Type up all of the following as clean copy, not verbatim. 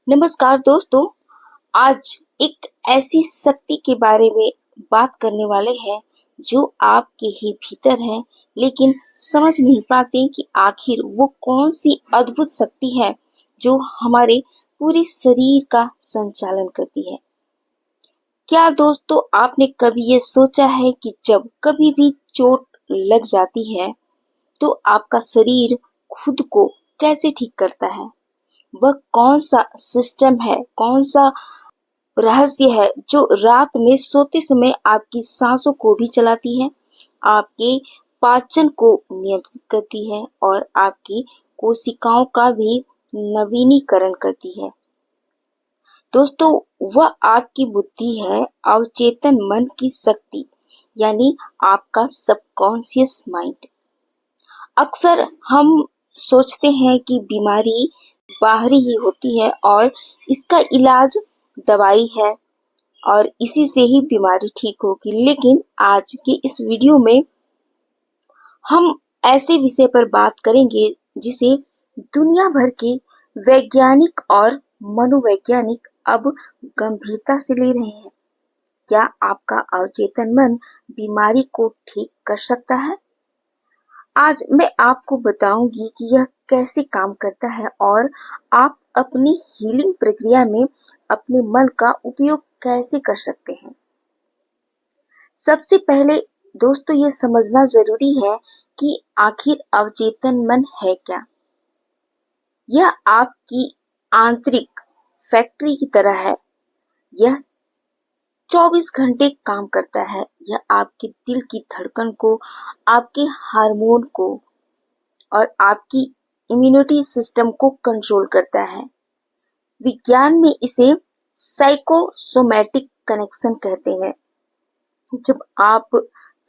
नमस्कार दोस्तों। आज एक ऐसी शक्ति के बारे में बात करने वाले हैं जो आपके ही भीतर है, लेकिन समझ नहीं पाते कि आखिर वो कौन सी अद्भुत शक्ति है जो हमारे पूरे शरीर का संचालन करती है। क्या दोस्तों आपने कभी ये सोचा है कि जब कभी भी चोट लग जाती है तो आपका शरीर खुद को कैसे ठीक करता है? वह कौन सा सिस्टम है, कौन सा रहस्य है जो रात में सोते समय आपकी सांसों को भी चलाती है, आपके पाचन को नियंत्रित करती है और आपकी कोशिकाओं का भी नवीनीकरण करती है। दोस्तों, वह आपकी बुद्धि है, अवचेतन मन की शक्ति, यानी आपका सबकॉन्शियस माइंड। अक्सर हम सोचते हैं कि बीमारी बाहरी ही होती है और इसका इलाज दवाई है और इसी से ही बीमारी ठीक होगी। लेकिन आज के इस वीडियो में हम ऐसे विषय पर बात करेंगे जिसे दुनिया भर के वैज्ञानिक और मनोवैज्ञानिक अब गंभीरता से ले रहे हैं। क्या आपका अवचेतन मन बीमारी को ठीक कर सकता है? आज मैं आपको बताऊंगी कि यह कैसे काम करता है और आप अपनी हीलिंग प्रक्रिया में अपने मन का उपयोग कैसे कर सकते हैं। सबसे पहले दोस्तों ये समझना जरूरी है कि आखिर अवचेतन मन है क्या। यह आपकी आंतरिक फैक्ट्री की तरह है। यह 24 घंटे काम करता है। यह आपके दिल की धड़कन को, आपके हार्मोन को और आपकी इम्यूनिटी सिस्टम को कंट्रोल करता है। विज्ञान में इसे साइकोसोमैटिक कनेक्शन कहते हैं। जब आप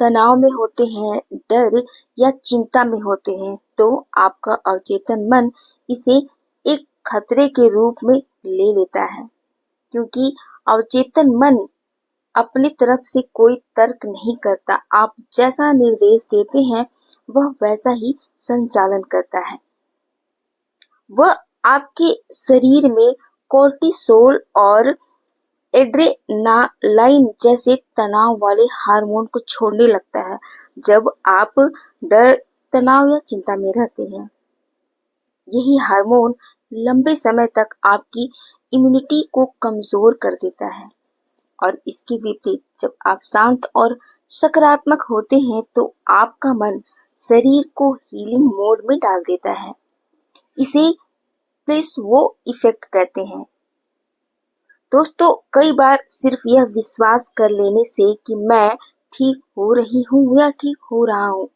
तनाव में होते हैं, डर या चिंता में होते हैं, तो आपका अवचेतन मन इसे एक खतरे के रूप में ले लेता है, क्योंकि अवचेतन मन अपनी तरफ से कोई तर्क नहीं करता। आप जैसा निर्देश देते हैं वह वैसा ही संचालन करता है। वह आपके शरीर में कोर्टिसोल और एड्रेनालाइन जैसे तनाव वाले हार्मोन को छोड़ने लगता है जब आप डर, तनाव या चिंता में रहते हैं। यही हार्मोन लंबे समय तक आपकी इम्यूनिटी को कमजोर कर देता है और इसके विपरीत जब आप शांत और सकारात्मक होते हैं तो आपका मन शरीर को हीलिंग मोड में डाल देता है। इसे प्लेसबो इफेक्ट कहते हैं। दोस्तों, कई बार सिर्फ यह विश्वास कर लेने से कि मैं ठीक हो रही हूँ या ठीक हो रहा हूँ,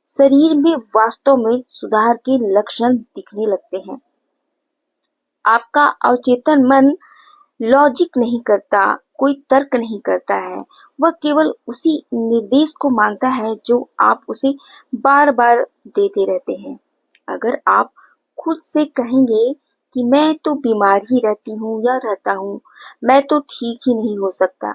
शरीर में वास्तव में सुधार के लक्षण दिखने लगते हैं। आपका अवचेतन मन लॉजिक नहीं करता, कोई तर्क नहीं करता है। वह केवल उसी निर्देश को मानता है जो आप उसे बार बार देते रहते हैं। अगर आप खुद से कहेंगे कि मैं तो बीमार ही रहती हूँ या रहता हूँ, मैं तो ठीक ही नहीं हो सकता,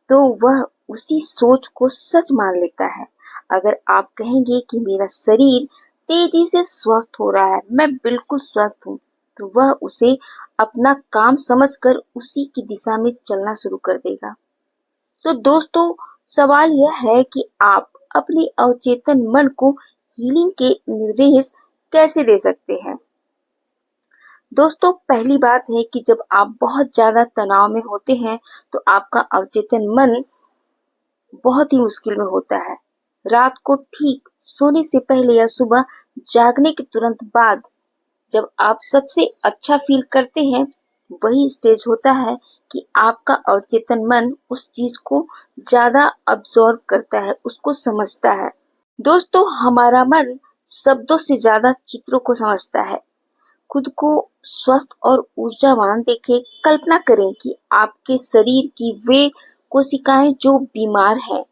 तो वह उसी सोच को सच मान लेता है। अगर आप कहेंगे कि मेरा शरीर तेजी से स्वस्थ हो रहा है, मैं बिल्कुल स्वस्थ हूँ, तो वह उसे अपना काम समझकर उसी की दिशा में चलना शुरू कर देगा। तो दोस्तों, सवाल यह है कि आप अपने अवचेतन मन को हीलिंग के निर्देश कैसे दे सकते हैं। दोस्तों, पहली बात है कि जब आप बहुत ज्यादा तनाव में होते हैं तो आपका अवचेतन मन बहुत ही मुश्किल में होता है। रात को ठीक सोने से पहले या सुबह जागने के तुरंत बाद जब आप सबसे अच्छा फील करते हैं, वही स्टेज होता है कि आपका अवचेतन मन उस चीज को ज्यादा अब्सॉर्ब करता है, उसको समझता है। दोस्तों, हमारा मन शब्दों से ज्यादा चित्रों को समझता है। खुद को स्वस्थ और ऊर्जावान देखें। कल्पना करें कि आपके शरीर की वे कोशिकाएं जो बीमार हैं,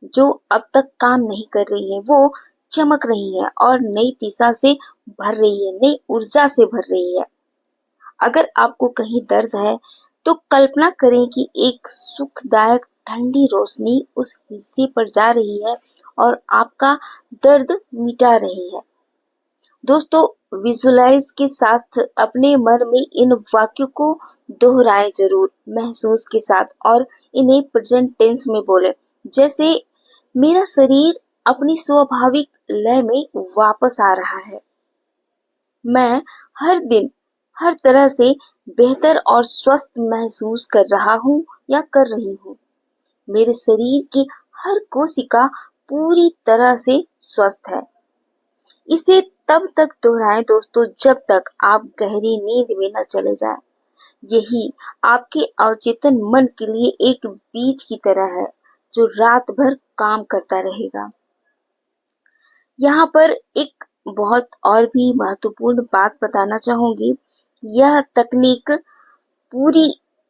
जो अब तक काम नहीं कर रही हैं, वो चमक रही है और नई दिशा से भर रही है, नई ऊर्जा से भर रही है। अगर आपको कहीं दर्द है तो कल्पना करें कि एक सुखदायक ठंडी रोशनी उस हिस्से पर जा रही है और आपका दर्द मिटा रही है। दोस्तों, विजुअलाइज के साथ अपने मन में इन वाक्यों को दोहराएं जरूर, महसूस के साथ, और इन्हें प्रेजेंट टेंस में बोले। जैसे मेरा शरीर अपनी स्वाभाविक लय में वापस आ रहा है। मैं हर दिन हर तरह से बेहतर और स्वस्थ महसूस कर रहा हूँ या कर रही हूँ। मेरे शरीर की हर कोशिका पूरी तरह से स्वस्थ है। इसे तब तक दोहराएं दोस्तों जब तक आप गहरी नींद में न चले जाएं। यही आपके अवचेतन मन के लिए एक बीज की तरह है जो रात भर काम करता रहेगा। यहाँ पर एक बहुत और भी महत्वपूर्ण बात बताना चाहूंगी। यह तकनीक पूरी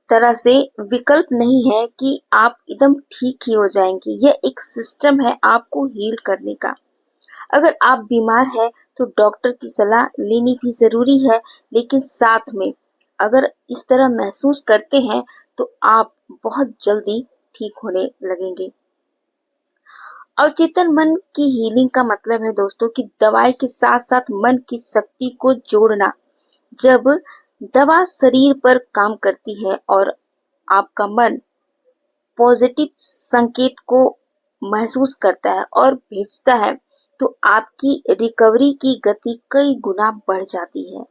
तरह से विकल्प नहीं है कि आप एकदम ठीक ही हो जाएंगे। यह एक सिस्टम है आपको हील करने का। अगर आप बीमार हैं तो डॉक्टर की सलाह लेनी भी जरूरी है, लेकिन साथ में अगर इस तरह महसूस करते हैं तो आप बहुत जल्दी ठीक होने लगेंगे। अवचेतन मन की हीलिंग का मतलब है दोस्तों कि दवाई के साथ साथ मन की शक्ति को जोड़ना। जब दवा शरीर पर काम करती है और आपका मन पॉजिटिव संकेत को महसूस करता है और भेजता है, तो आपकी रिकवरी की गति कई गुना बढ़ जाती है।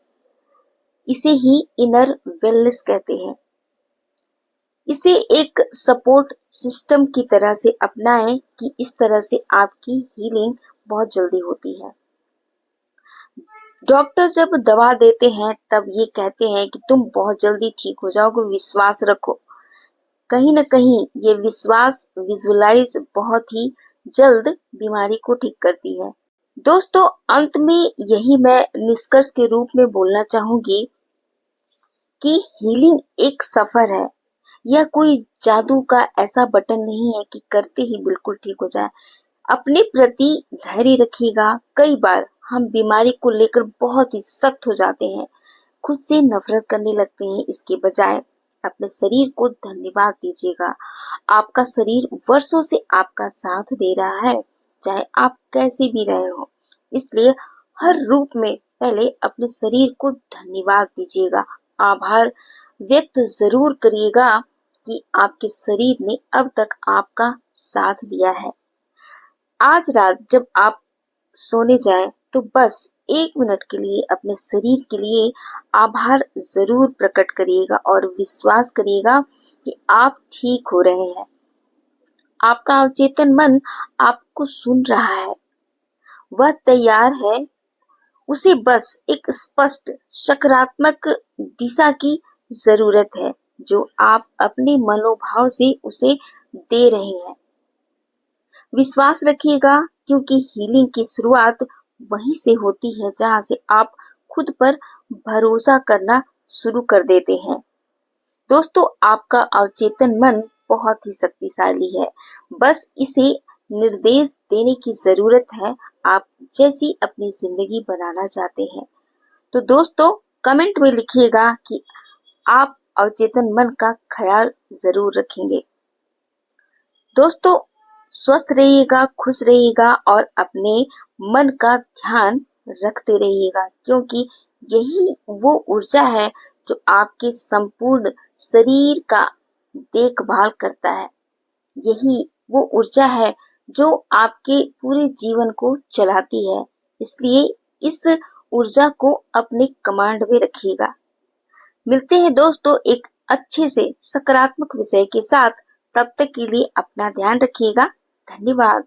इसे ही इनर वेलनेस कहते हैं। इसे एक सपोर्ट सिस्टम की तरह से अपनाएं कि इस तरह से आपकी हीलिंग बहुत जल्दी होती है। डॉक्टर जब दवा देते हैं तब ये कहते हैं कि तुम बहुत जल्दी ठीक हो जाओगे, विश्वास रखो। कहीं न कहीं ये विश्वास विजुअलाइज बहुत ही जल्द बीमारी को ठीक करती है। दोस्तों, अंत में यही मैं निष्कर्ष के रूप में बोलना चाहूंगी कि हीलिंग एक सफर है। यह कोई जादू का ऐसा बटन नहीं है कि करते ही बिल्कुल ठीक हो जाए। अपने प्रति धैर्य रखिएगा। कई बार हम बीमारी को लेकर बहुत ही सख्त हो जाते हैं, खुद से नफरत करने लगते हैं। इसके बजाय अपने शरीर को धन्यवाद दीजिएगा। आपका शरीर वर्षों से आपका साथ दे रहा है, चाहे आप कैसे भी रहे हो। इसलिए हर रूप में पहले अपने शरीर को धन्यवाद दीजिएगा। आभार व्यक्त जरूर करिएगा कि आपके शरीर ने अब तक आपका साथ दिया है। आज रात जब आप सोने जाएं तो बस 1 मिनट के लिए अपने शरीर के लिए आभार जरूर प्रकट करिएगा और विश्वास करिएगा कि आप ठीक हो रहे हैं। आपका अवचेतन मन आपको सुन रहा है, वह तैयार है। उसे बस एक स्पष्ट सकारात्मक दिशा की जरूरत है जो आप अपने मनोभाव से उसे दे रहे हैं। विश्वास रखिएगा क्योंकि हीलिंग की शुरुआत वहीं से होती है जहां से आप खुद पर भरोसा करना शुरू कर देते हैं। दोस्तों, आपका अवचेतन मन बहुत ही शक्तिशाली है। बस इसे निर्देश देने की जरूरत है, आप जैसी अपनी जिंदगी बनाना चाहते हैं। तो दोस्तों, कमेंट में लिखिएगा कि आप अवचेतन मन का ख्याल जरूर रखेंगे। दोस्तों, स्वस्थ रहिएगा, खुश रहिएगा और अपने मन का ध्यान रखते रहिएगा, क्योंकि यही वो ऊर्जा है जो आपके संपूर्ण शरीर का देखभाल करता है। यही वो ऊर्जा है जो आपके पूरे जीवन को चलाती है। इसलिए इस ऊर्जा को अपने कमांड में रखिएगा। मिलते हैं दोस्तों एक अच्छे से सकारात्मक विषय के साथ। तब तक के लिए अपना ध्यान रखिएगा। धन्यवाद।